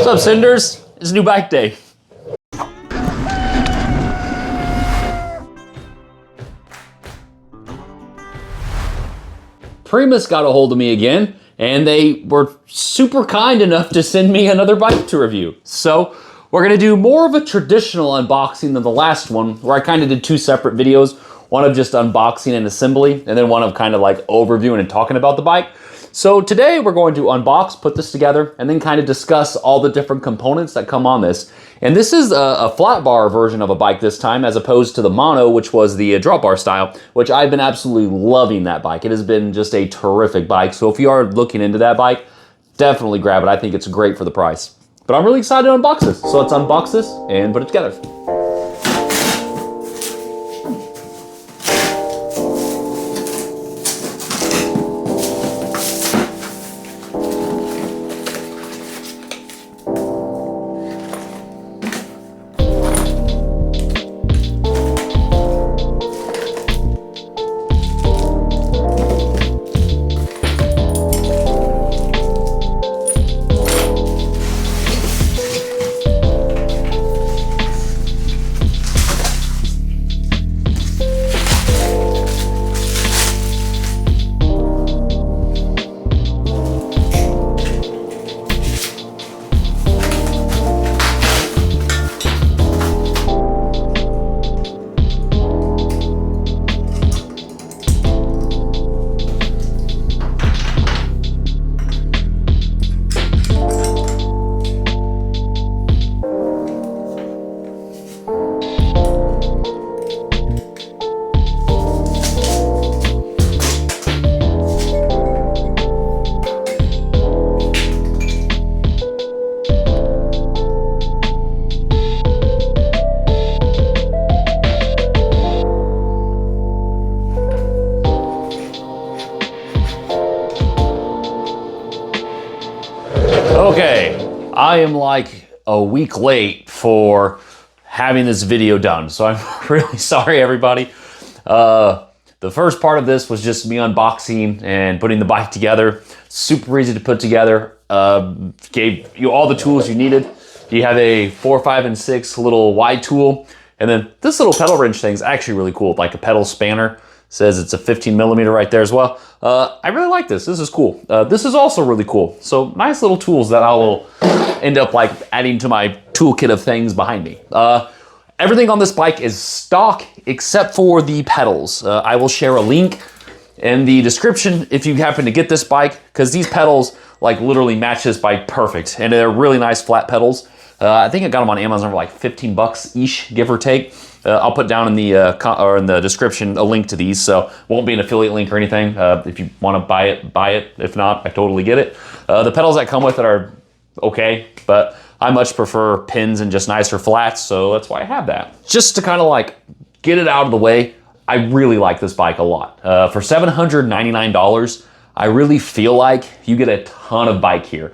What's up, Cinders? It's new bike day. Primus got a hold of me again, and they were super kind enough to send me another bike to review. So we're gonna do more of a traditional unboxing than the last one, where I kind of did two separate videos, one of just unboxing and assembly, and then one of kind of like overviewing and talking about the bike. So today we're going to unbox, put this together, and then kind of discuss all the different components that come on this. And this is a flat bar version of a bike this time, as opposed to the Mono, which was the drop bar style, which I've been absolutely loving that bike. It has been just a terrific bike. So if you are looking into that bike, definitely grab it. I think it's great for the price. But I'm really excited to unbox this. So let's unbox this and put it together. Okay, I am like a week late for having this video done, so I'm really sorry, everybody. The first part of this was just me unboxing and putting the bike together. Super easy to put together. Gave you all the tools you needed. You have a 4, 5, and 6 little wide tool, and then this little pedal wrench thing is actually really cool, like a pedal spanner. Says it's a 15 millimeter right there as well. I really like this. This is cool. This is also really cool. So nice little tools that I will end up like adding to my toolkit of things behind me. Everything on this bike is stock except for the pedals. I will share a link in the description if you happen to get this bike, because these pedals like literally match this bike perfect, and they're really nice flat pedals. I think I got them on Amazon for like 15 bucks each, give or take. I'll put down in the description a link to these, so won't be an affiliate link or anything. If you want to buy it. If not, I totally get it. The pedals that come with it are okay, but I much prefer pins and just nicer flats, so that's why I have that. Just to kind of like get it out of the way, I really like this bike a lot. For $799, I really feel like you get a ton of bike here.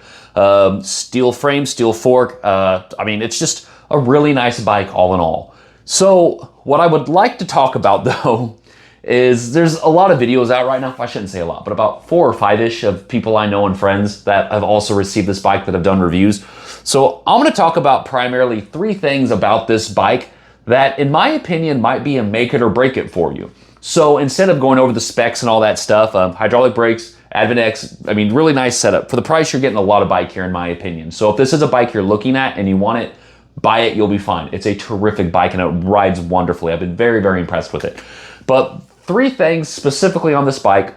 Steel frame, steel fork. I mean, it's just a really nice bike all in all. So what I would like to talk about though is there's a lot of videos out right now. I shouldn't say a lot, but about 4 or 5-ish of people I know and friends that have also received this bike that have done reviews. So I'm going to talk about primarily 3 things about this bike that in my opinion might be a make it or break it for you. So instead of going over the specs and all that stuff, hydraulic brakes, Advent X, I mean, really nice setup. For the price, you're getting a lot of bike here in my opinion. So if this is a bike you're looking at and you want it, buy it, you'll be fine. It's a terrific bike and it rides wonderfully. I've been very, very impressed with it. But 3 things specifically on this bike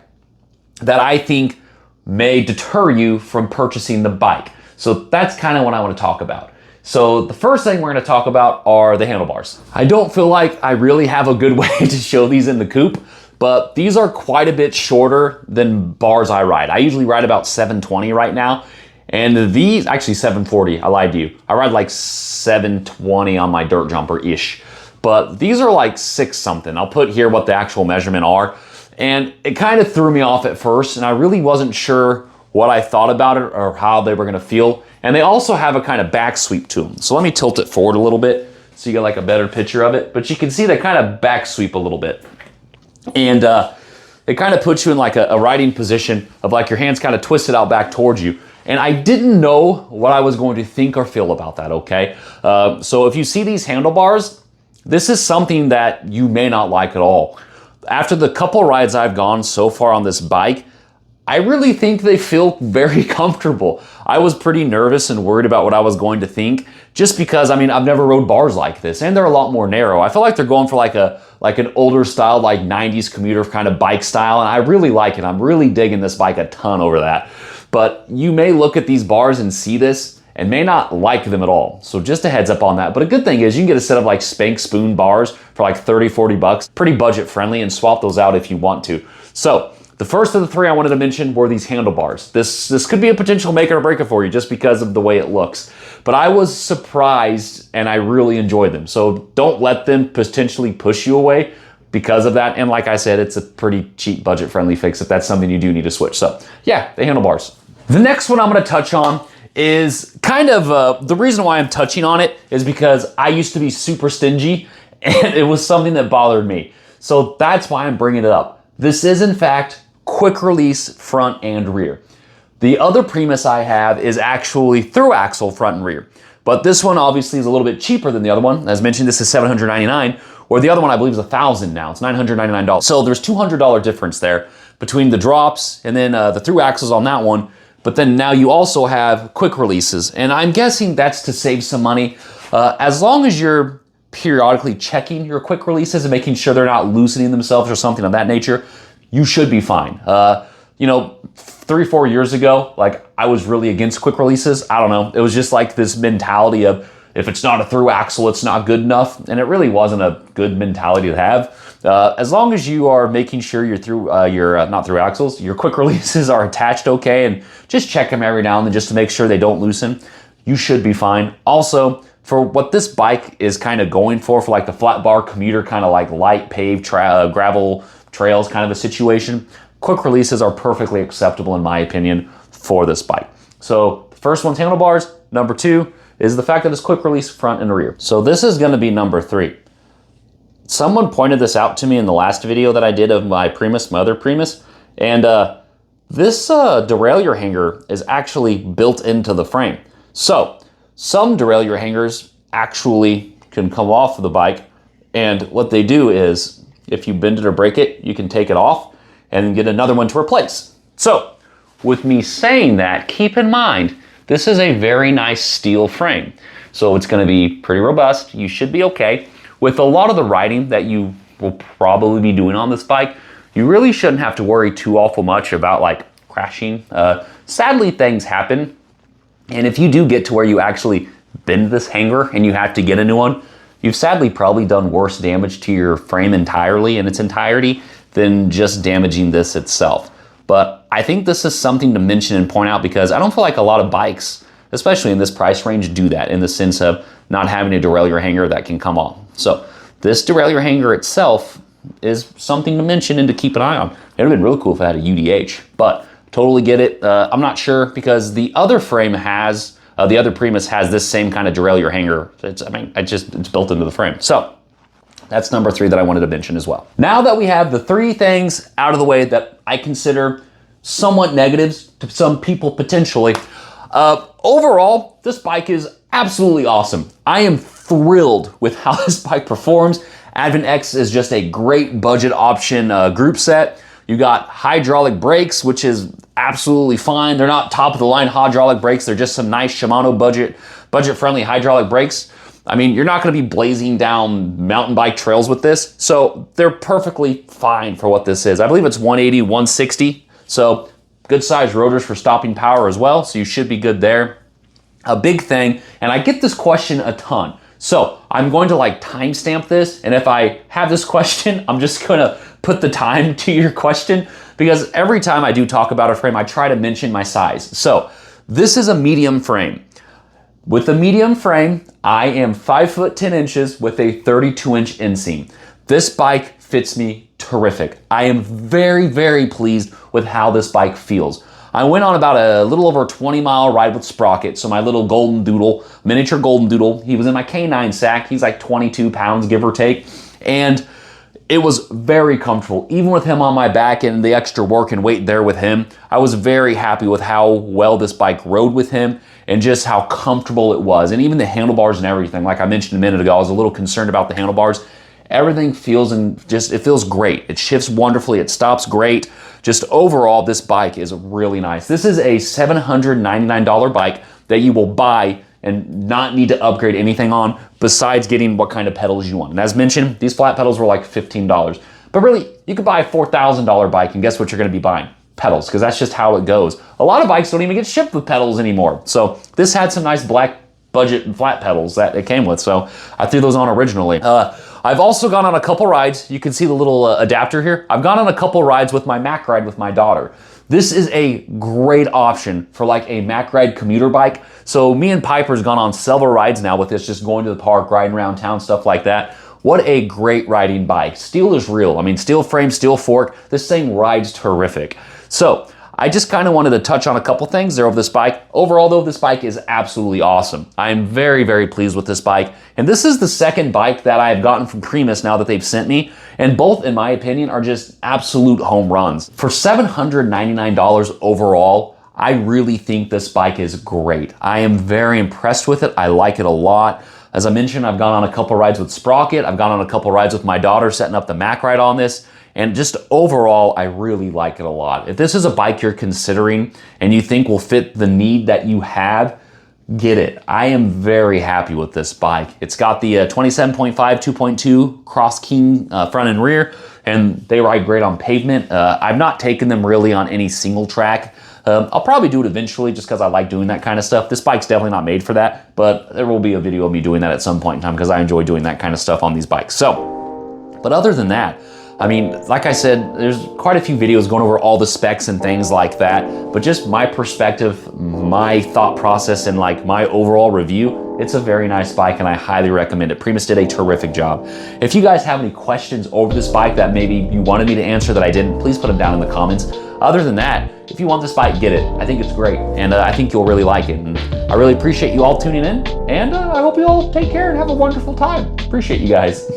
that I think may deter you from purchasing the bike. So that's kind of what I want to talk about. So the first thing we're going to talk about are the handlebars. I don't feel like I really have a good way to show these in the coupe, but these are quite a bit shorter than bars I ride. I usually ride about 720 right now. And these, actually 740, I lied to you. I ride like 720 on my dirt jumper-ish. But these are like 6 something. I'll put here what the actual measurement are. And it kind of threw me off at first, and I really wasn't sure what I thought about it or how they were gonna feel. And they also have a kind of back sweep to them. So let me tilt it forward a little bit so you get like a better picture of it. But you can see they kind of back sweep a little bit. And it kind of puts you in like a riding position of like your hands kind of twisted out back towards you. And I didn't know what I was going to think or feel about that, okay? So if you see these handlebars, this is something that you may not like at all. After the couple rides I've gone so far on this bike, I really think they feel very comfortable. I was pretty nervous and worried about what I was going to think, just because, I mean, I've never rode bars like this, and they're a lot more narrow. I feel like they're going for like an older style, like 90s commuter kind of bike style, and I really like it. I'm really digging this bike a ton over that. But you may look at these bars and see this and may not like them at all. So just a heads up on that. But a good thing is you can get a set of like Spank Spoon bars for like 30, 40 bucks, pretty budget friendly, and swap those out if you want to. So the first of the three I wanted to mention were these handlebars. This could be a potential make it or break it for you just because of the way it looks. But I was surprised and I really enjoyed them. So don't let them potentially push you away because of that. And like I said, it's a pretty cheap budget friendly fix if that's something you do need to switch. So yeah, the handlebars. The next one I'm gonna touch on is kind of, the reason why I'm touching on it is because I used to be super stingy and it was something that bothered me. So that's why I'm bringing it up. This is in fact quick release front and rear. The other Primus I have is actually thru-axle front and rear. But this one obviously is a little bit cheaper than the other one. As mentioned, this is $799, or the other one I believe is $1,000 now. It's $999. So there's $200 difference there between the drops and then the thru-axles on that one. But then now you also have quick releases. And I'm guessing that's to save some money. As long as you're periodically checking your quick releases and making sure they're not loosening themselves or something of that nature, you should be fine. You know, 3-4 years ago, like I was really against quick releases. I don't know. It was just like this mentality of if it's not a thru-axle, it's not good enough. And it really wasn't a good mentality to have. As long as you are making sure not thru-axles, your quick releases are attached okay, and just check them every now and then just to make sure they don't loosen, you should be fine. Also, for what this bike is kind of going for like the flat bar commuter kind of like light paved gravel trails kind of a situation, quick releases are perfectly acceptable in my opinion for this bike. So the first one's handlebars. Number two is the fact that it's quick release front and rear. So this is going to be number three. Someone pointed this out to me in the last video that I did of my Primus, my other Primus, and this derailleur hanger is actually built into the frame. So some derailleur hangers actually can come off of the bike, and what they do is if you bend it or break it, you can take it off and then get another one to replace. So with me saying that, keep in mind, this is a very nice steel frame. So it's gonna be pretty robust. You should be okay. With a lot of the riding that you will probably be doing on this bike, you really shouldn't have to worry too awful much about like crashing. Sadly, things happen. And if you do get to where you actually bend this hanger and you have to get a new one, you've sadly probably done worse damage to your frame entirely in its entirety than just damaging this itself. But I think this is something to mention and point out because I don't feel like a lot of bikes, especially in this price range, do that in the sense of not having a derailleur hanger that can come off. So this derailleur hanger itself is something to mention and to keep an eye on. It would have been really cool if it had a UDH, but totally get it. I'm not sure because the other frame has, the other Primus has this same kind of derailleur hanger. It's built into the frame. So that's number three that I wanted to mention as well. Now that we have the three things out of the way that I consider somewhat negatives to some people potentially, overall, this bike is absolutely awesome. I am thrilled with how this bike performs. Advent X is just a great budget option group set. You got hydraulic brakes, which is absolutely fine. They're not top of the line hydraulic brakes. They're just some nice Shimano budget friendly hydraulic brakes. I mean, you're not going to be blazing down mountain bike trails with this. So they're perfectly fine for what this is. I believe it's 180, 160. So good size rotors for stopping power as well. So you should be good there. A big thing, and I get this question a ton. So I'm going to like timestamp this. And if I have this question, I'm just going to put the time to your question because every time I do talk about a frame, I try to mention my size. So this is a medium frame. With the medium frame, I am 5 foot 10 inches with a 32-inch inseam. This bike fits me terrific. I am very, very pleased with how this bike feels. I went on about a little over a 20-mile ride with Sprocket, so my little golden doodle, miniature golden doodle, he was in my K9 sack. He's like 22 pounds, give or take. And it was very comfortable. Even with him on my back and the extra work and weight there with him, I was very happy with how well this bike rode with him and just how comfortable it was. And even the handlebars and everything, like I mentioned a minute ago, I was a little concerned about the handlebars. Everything feels it feels great. It shifts wonderfully, it stops great. Just overall, this bike is really nice. This is a $799 bike that you will buy and not need to upgrade anything on besides getting what kind of pedals you want. And as mentioned, these flat pedals were like $15. But really, you could buy a $4,000 bike and guess what you're gonna be buying? Pedals, because that's just how it goes. A lot of bikes don't even get shipped with pedals anymore. So this had some nice black budget and flat pedals that it came with, so I threw those on originally. I've also gone on a couple rides. You can see the little adapter here. I've gone on a couple rides with my Mac ride with my daughter. This is a great option for like a Mac ride commuter bike. So me and Piper's gone on several rides now with this, just going to the park, riding around town, stuff like that. What a great riding bike. Steel is real. I mean, steel frame, steel fork. This thing rides terrific. So I just kind of wanted to touch on a couple things there of this bike. Overall though, this bike is absolutely awesome. I am very, very pleased with this bike. And this is the second bike that I have gotten from Primos now that they've sent me. And both, in my opinion, are just absolute home runs. For $799 overall, I really think this bike is great. I am very impressed with it. I like it a lot. As I mentioned, I've gone on a couple rides with Sprocket. I've gone on a couple rides with my daughter setting up the Mac ride on this. And just overall, I really like it a lot. If this is a bike you're considering and you think will fit the need that you have, get it. I am very happy with this bike. It's got the 27.5 2.2 cross king front and rear, and they ride great on pavement. I've not taken them really on any single track. I'll probably do it eventually just because I like doing that kind of stuff. This bike's definitely not made for that, but there will be a video of me doing that at some point in time because I enjoy doing that kind of stuff on these bikes. So, but other than that, I mean, like I said, there's quite a few videos going over all the specs and things like that, but just my perspective, my thought process, and like my overall review, it's a very nice bike and I highly recommend it. Primos did a terrific job. If you guys have any questions over this bike that maybe you wanted me to answer that I didn't, please put them down in the comments. Other than that, if you want this bike, get it. I think it's great, and I think you'll really like it. And I really appreciate you all tuning in, and I hope you all take care and have a wonderful time. Appreciate you guys.